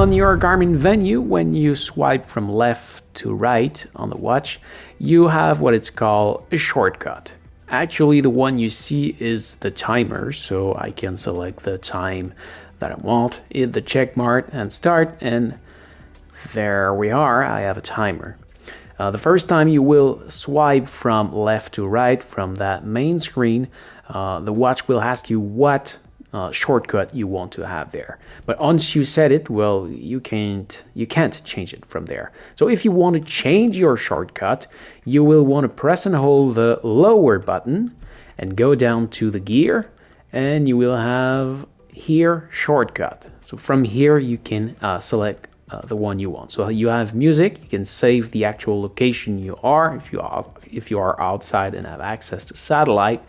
On your Garmin Venu, when you swipe from left to right on the watch, you have what it's called a shortcut. Actually, the one you see is the timer, so I can select the time that I want, hit the check mark and start, and there we are, I have a timer. The first time you will swipe from left to right from that main screen, the watch will ask you what shortcut you want to have there. But once you set it, well, you can't change it from there. So if you want to change your shortcut, you will want to press and hold the lower button and go down to the gear, and you will have here shortcut. So from here you can select the one you want. So you have music, you can save the actual location you are. If you are outside and have access to satellite,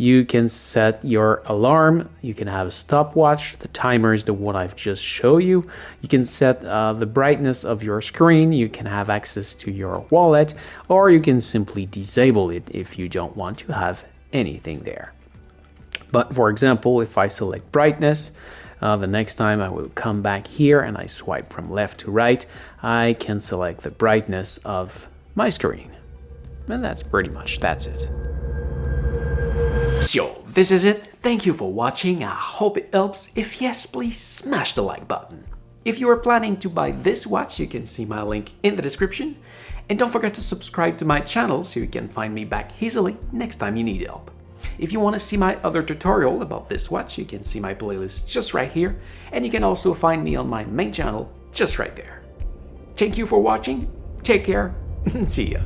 you can set your alarm, you can have a stopwatch, the timer is the one I've just showed you. You can set the brightness of your screen, you can have access to your wallet, or you can simply disable it if you don't want to have anything there. But for example, if I select brightness, the next time I will come back here and I swipe from left to right, I can select the brightness of my screen. And that's it. So, this is it. Thank you for watching. I hope it helps. If yes, please smash the like button. If you are planning to buy this watch, you can see my link in the description. And don't forget to subscribe to my channel so you can find me back easily next time you need help. If you want to see my other tutorial about this watch, you can see my playlist just right here, and you can also find me on my main channel just right there. Thank you for watching, take care, and see ya.